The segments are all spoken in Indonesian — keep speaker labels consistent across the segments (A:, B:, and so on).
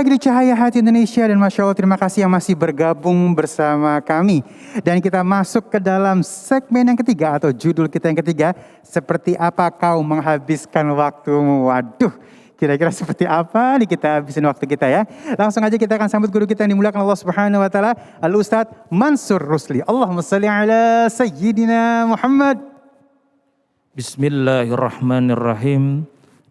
A: lagi di Cahaya Hati Indonesia dan Masya Allah terima kasih yang masih bergabung bersama kami. Dan kita masuk ke dalam segmen yang ketiga atau judul kita yang ketiga, seperti apa kau menghabiskan waktumu. Waduh, kira-kira seperti apa nih kita habisin waktu kita ya. Langsung aja kita akan sambut guru kita yang dimuliakan Allah Subhanahu wa taala, Al-Ustadz Mansur Rusli. Allahumma shalli ala Sayyidina Muhammad.
B: Bismillahirrahmanirrahim.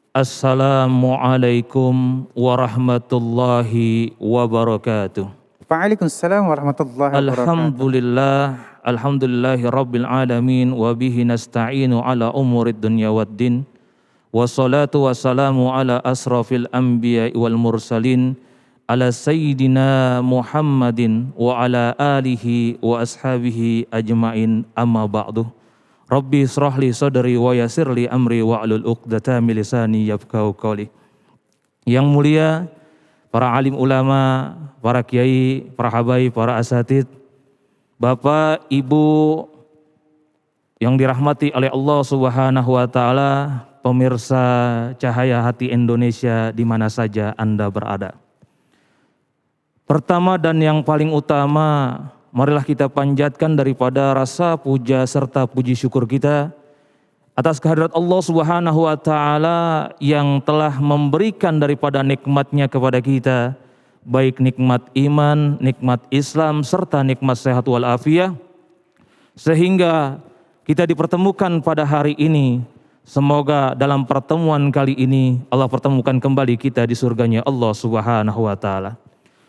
B: Assalamualaikum warahmatullahi wabarakatuh.
A: Waalaikumsalam warahmatullahi wabarakatuh.
B: Alhamdulillahi rabbil alamin wa bihi nasta'inu ala umurid dunya waddin. Wassalatu wassalamu ala asrafil anbiya wal mursalin ala sayyidina Muhammadin wa ala alihi wa ashabihi ajmain, amma ba'du. Rabbi israhli sadri wa yassirli amri wa'lul 'uqdatam min lisani yafqahu qawli. Yang mulia para alim ulama, para kiai, para habaib, para asatid, Bapak, Ibu yang dirahmati oleh Allah Subhanahu wa taala, pemirsa Cahaya Hati Indonesia di mana saja Anda berada. Pertama dan yang paling utama, marilah kita panjatkan daripada rasa puja serta puji syukur kita atas kehadirat Allah Subhanahu wa taala yang telah memberikan daripada nikmatnya kepada kita, baik nikmat iman, nikmat Islam serta nikmat sehat wal afiah, sehingga kita dipertemukan pada hari ini. Semoga dalam pertemuan kali ini Allah pertemukan kembali kita di surganya Allah Subhanahu wa taala.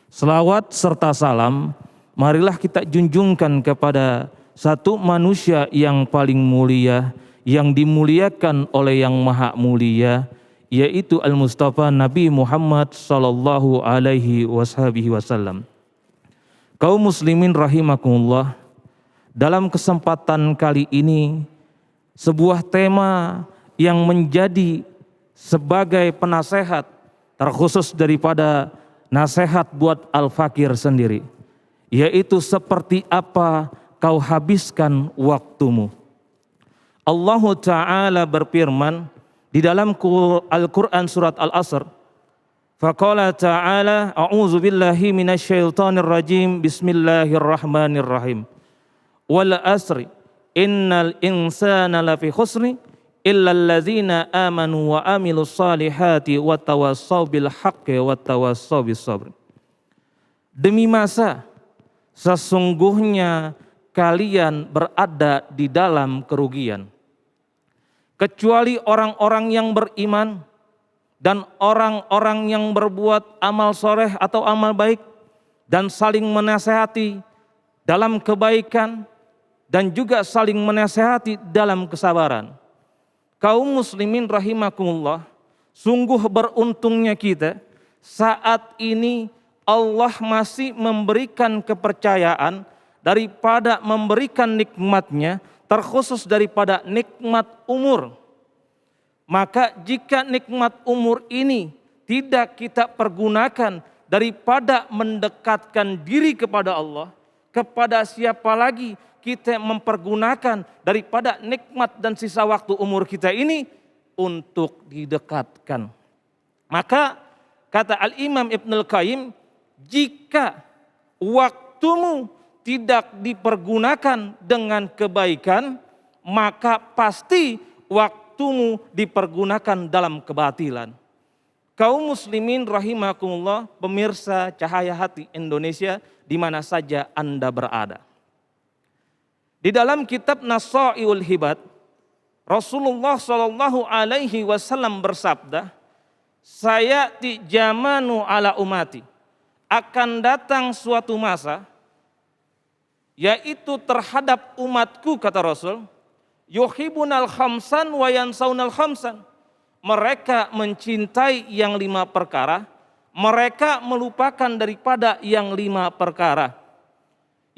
B: Selawat serta salam marilah kita junjungkan kepada satu manusia yang paling mulia, yang dimuliakan oleh yang maha mulia, yaitu Al-Mustafa Nabi Muhammad sallallahu alaihi wasallam. Kaum muslimin rahimakumullah, dalam kesempatan kali ini sebuah tema yang menjadi sebagai penasehat terkhusus daripada nasihat buat al-fakir sendiri, yaitu seperti apa kau habiskan waktumu. Allah Ta'ala berfirman di dalam Al-Quran surat Al-Asr, faqala ta'ala a'udzu billahi minasyaitonir rajim, bismillahirrahmanirrahim, wal asri innal insana lafi khusri illa allazina amanu wa amilus salihati wa tawassaw bil haqqi wa tawassaw bis sabr. Demi masa sesungguhnya kalian berada di dalam kerugian, kecuali orang-orang yang beriman dan orang-orang yang berbuat amal soleh atau amal baik dan saling menasehati dalam kebaikan dan juga saling menasehati dalam kesabaran. Kaum muslimin rahimakumullah, sungguh beruntungnya kita saat ini Allah masih memberikan kepercayaan daripada memberikan nikmatnya, terkhusus daripada nikmat umur. Maka jika nikmat umur ini tidak kita pergunakan daripada mendekatkan diri kepada Allah, kepada siapa lagi kita mempergunakan daripada nikmat dan sisa waktu umur kita ini untuk didekatkan. Maka kata Al-Imam Ibnul Qayyim, jika waktumu tidak dipergunakan dengan kebaikan, maka pasti waktumu dipergunakan dalam kebatilan. Kaum muslimin rahimakumullah, pemirsa Cahaya Hati Indonesia di mana saja Anda berada. Di dalam kitab Nasaiul Hibad, Rasulullah sallallahu alaihi wasallam bersabda, sayati jamanu ala umati, akan datang suatu masa, yaitu terhadap umatku, kata Rasul, yuhibunal khamsan wa yansaunal khamsan. Mereka mencintai yang 5 perkara, mereka melupakan daripada yang 5 perkara.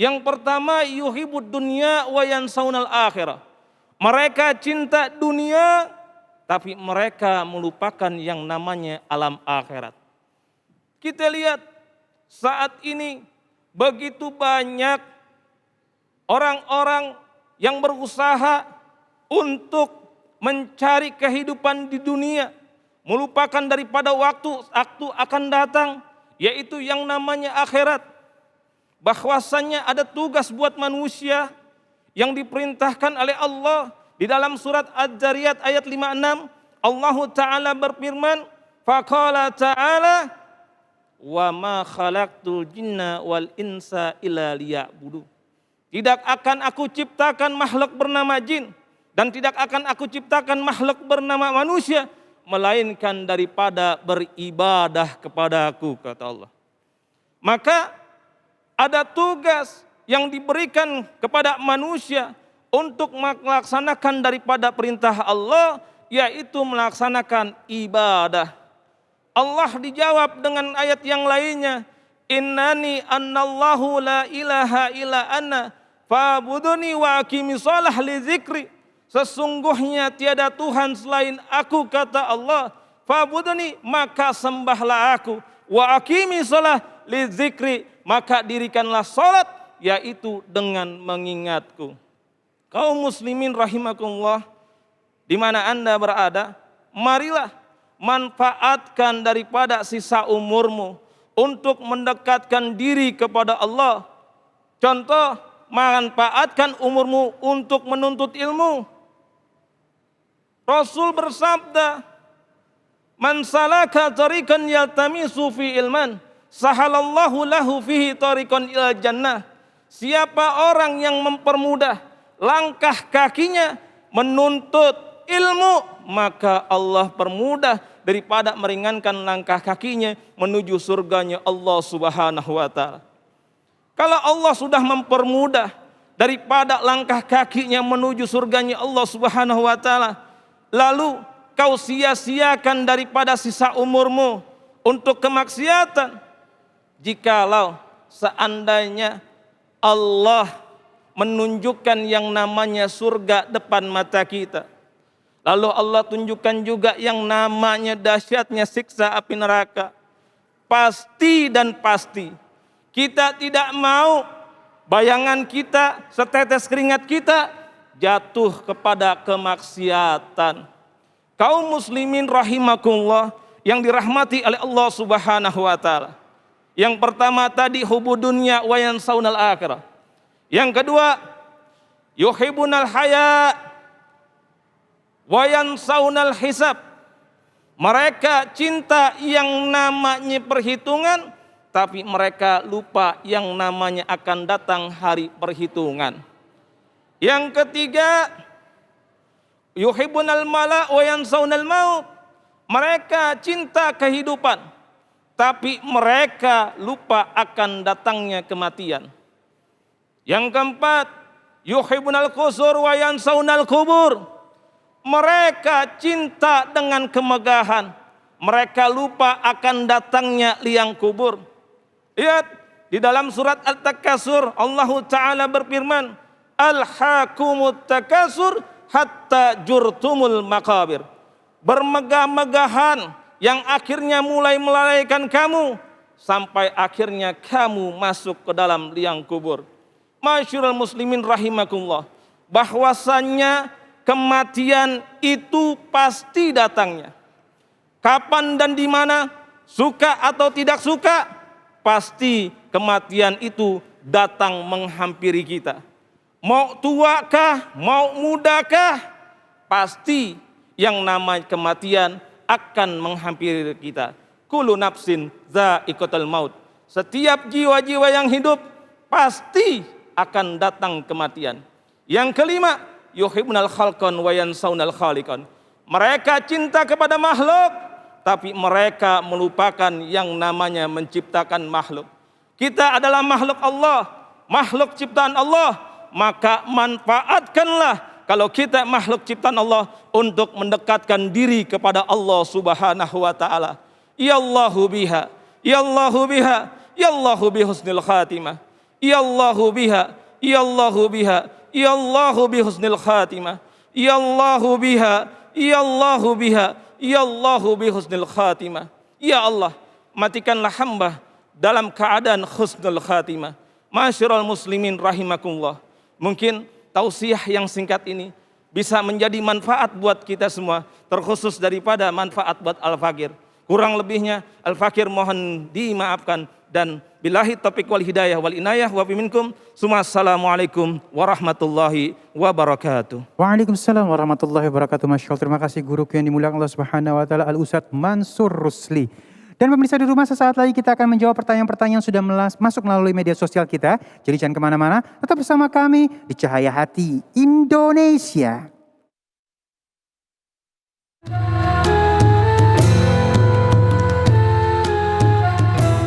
B: Yang pertama, yuhibud dunya wa yansaunal akhirah. Mereka cinta dunia, tapi mereka melupakan yang namanya alam akhirat. Kita lihat saat ini begitu banyak orang-orang yang berusaha untuk mencari kehidupan di dunia, melupakan daripada waktu akan datang
C: yaitu yang namanya akhirat. Bahwasannya ada tugas buat manusia yang diperintahkan oleh Allah di dalam surat Az-Zariyat ayat 56. Allah Ta'ala berfirman, faqala ta'ala wa ma khalaqtul jinna wal insa illa liya'budu. Tidak akan aku ciptakan makhluk bernama jin dan tidak akan aku ciptakan makhluk bernama manusia melainkan daripada beribadah kepadaku, kata Allah. Maka ada tugas yang diberikan kepada manusia untuk melaksanakan daripada perintah Allah, yaitu melaksanakan ibadah. Allah dijawab dengan ayat yang lainnya, innani annallahu la ilaha illa ana fa'buduni wa aqimi shalah li zikri. Sesungguhnya tiada Tuhan selain aku, kata Allah. Fa'buduni, maka sembahlah aku. Wa aqimi shalah li zikri, maka dirikanlah salat, yaitu dengan mengingatku. Kaum muslimin rahimakumullah, di mana Anda berada, marilah manfaatkan daripada sisa umurmu untuk mendekatkan diri kepada Allah. Contoh, manfaatkan umurmu untuk menuntut ilmu. Rasul bersabda, man salaka tariqan yaltamisu fi ilman, sahalallahu lahu fihi tariqan ilal jannah. Siapa orang yang mempermudah langkah kakinya menuntut ilmu, maka Allah permudah daripada meringankan langkah kakinya menuju surganya Allah Subhanahu wa ta'ala. Kalau Allah sudah mempermudah daripada langkah kakinya menuju surganya Allah Subhanahu wa ta'ala, lalu kau sia-siakan daripada sisa umurmu untuk kemaksiatan, jikalau seandainya Allah menunjukkan yang namanya surga depan mata kita, lalu Allah tunjukkan juga yang namanya dahsyatnya siksa api neraka, pasti dan pasti kita tidak mau bayangan kita, setetes keringat kita jatuh kepada kemaksiatan. Kaum muslimin rahimakumullah yang dirahmati oleh Allah Subhanahu wa ta'ala. Yang pertama tadi hubud dunya wa yansaunal akhirah. Yang kedua, yuhibbunal haya wa yansaunal hisab. Mereka cinta yang namanya perhitungan, tapi mereka lupa yang namanya akan datang hari perhitungan. Yang ketiga, yuhibbunal mala wa yansaunal maut. Mereka cinta kehidupan, tapi mereka lupa akan datangnya kematian. Yang keempat, yuhibbunal qusur wa yansaunal kubur. Mereka cinta dengan kemegahan, mereka lupa akan datangnya liang kubur. Lihat di dalam surat At-Takasur, Allah Ta'ala berfirman, alhaakumut takasur hatta jurtumul maqabir. Bermegah-megahan yang akhirnya mulai melalaikan kamu sampai akhirnya kamu masuk ke dalam liang kubur. Masyurul muslimin rahimakumullah, bahwasannya kematian itu pasti datangnya. Kapan dan di mana, suka atau tidak suka, pasti kematian itu datang menghampiri kita. Mau tuakah, mau mudakah, pasti yang namanya kematian akan menghampiri kita. Kullu nafsin dha'iqatul maut. Setiap jiwa-jiwa yang hidup pasti akan datang kematian. Yang kelima, yuhibbunal khalqan wa yansaunal khaliqan. Mereka cinta kepada makhluk, tapi mereka melupakan yang namanya menciptakan makhluk. Kita adalah makhluk Allah, makhluk ciptaan Allah, maka manfaatkanlah kalau kita makhluk ciptaan Allah untuk mendekatkan diri kepada Allah Subhanahu wa ta'ala. Ya Allahu biha, ya Allahu biha, ya Allahu bihusnil khatimah. Ya Allahu biha, ya Allahu biha, ya Allahu bihusnil khatimah. Ya Allahu biha, ya Allahu biha, ya Allahu bihusnil khatimah. Ya Allah, matikanlah hamba dalam keadaan husnul khatimah. Masyarul muslimin rahimakumullah. Mungkin tausiah yang singkat ini bisa menjadi manfaat buat kita semua, terkhusus daripada manfaat buat Al-Fakir. Kurang lebihnya Al-Fakir mohon dimaafkan, dan billahi taufiq wal hidayah wal inayah wa minkum. Assalamualaikum warahmatullahi wabarakatuh.
A: Waalaikumsalam warahmatullahi wabarakatuh. Masya Allah, terima kasih guruku yang dimuliakan Allah Subhanahu wa taala, Al-Ustadz Mansur Rusli. Dan pemirsa di rumah, sesaat lagi kita akan menjawab pertanyaan-pertanyaan yang sudah masuk melalui media sosial kita. Jadi jangan kemana-mana, tetap bersama kami di Cahaya Hati Indonesia.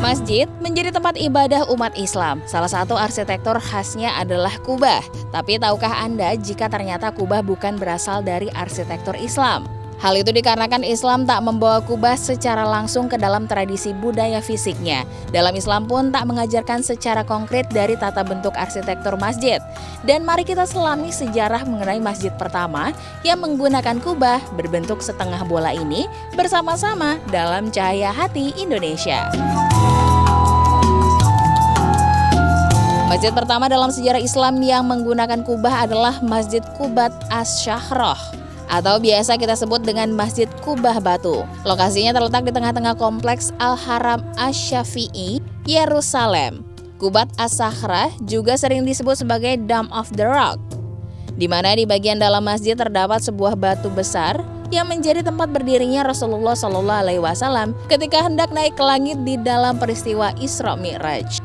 D: Masjid menjadi tempat ibadah umat Islam. Salah satu arsitektur khasnya adalah kubah. Tapi tahukah Anda jika ternyata kubah bukan berasal dari arsitektur Islam? Hal itu dikarenakan Islam tak membawa kubah secara langsung ke dalam tradisi budaya fisiknya. Dalam Islam pun tak mengajarkan secara konkret dari tata bentuk arsitektur masjid. Dan mari kita selami sejarah mengenai masjid pertama yang menggunakan kubah berbentuk setengah bola ini bersama-sama dalam Cahaya Hati Indonesia. Masjid pertama dalam sejarah Islam yang menggunakan kubah adalah Masjid Qubat Asy-Syahrah, atau biasa kita sebut dengan Masjid Kubah Batu. Lokasinya terletak di tengah-tengah kompleks Al-Haram Asy-Syafi'i, Yerusalem. Qubat As-Sakhrah juga sering disebut sebagai Dome of the Rock, di mana di bagian dalam masjid terdapat sebuah batu besar yang menjadi tempat berdirinya Rasulullah SAW ketika hendak naik ke langit di dalam peristiwa Isra Mi'raj.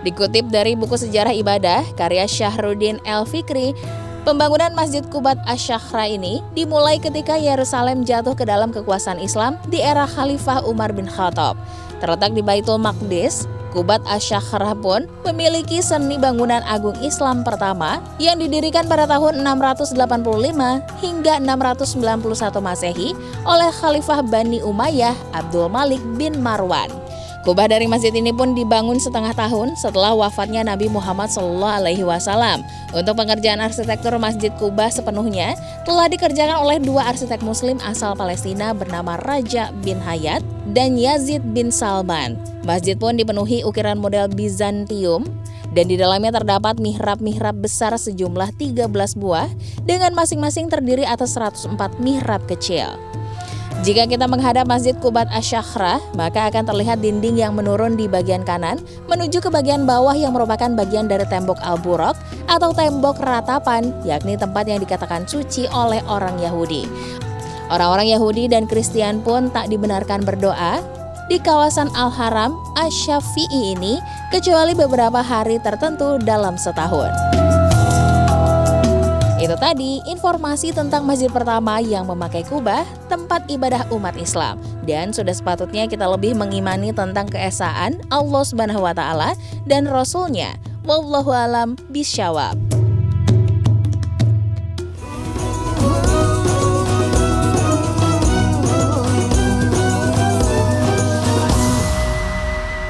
D: Dikutip dari buku Sejarah Ibadah karya Syahruddin El-Fikri, pembangunan Masjid Qubat Asy-Syahrah ini dimulai ketika Yerusalem jatuh ke dalam kekuasaan Islam di era Khalifah Umar bin Khattab. Terletak di Baitul Maqdis, Qubat Asy-Syahrah pun memiliki seni bangunan agung Islam pertama yang didirikan pada tahun 685 hingga 691 Masehi oleh Khalifah Bani Umayyah Abdul Malik bin Marwan. Kubah dari masjid ini pun dibangun setengah tahun setelah wafatnya Nabi Muhammad SAW. Untuk pengerjaan arsitektur Masjid Kubah sepenuhnya telah dikerjakan oleh dua arsitek muslim asal Palestina bernama Raja bin Hayat dan Yazid bin Salman. Masjid pun dipenuhi ukiran model Bizantium dan di dalamnya terdapat mihrab-mihrab besar sejumlah 13 buah dengan masing-masing terdiri atas 104 mihrab kecil. Jika kita menghadap Masjid Qubat Asy-Syahrah, maka akan terlihat dinding yang menurun di bagian kanan menuju ke bagian bawah yang merupakan bagian dari tembok Al-Buraq atau tembok ratapan, yakni tempat yang dikatakan suci oleh orang Yahudi. Orang-orang Yahudi dan Kristen pun tak dibenarkan berdoa di kawasan Al-Haram Asy-Syafi'i ini kecuali beberapa hari tertentu dalam setahun. Itu tadi informasi tentang masjid pertama yang memakai kubah, tempat ibadah umat Islam. Dan sudah sepatutnya kita lebih mengimani tentang keesaan Allah Subhanahu wa taala dan Rasul-Nya. Wallahu alam bisyawab.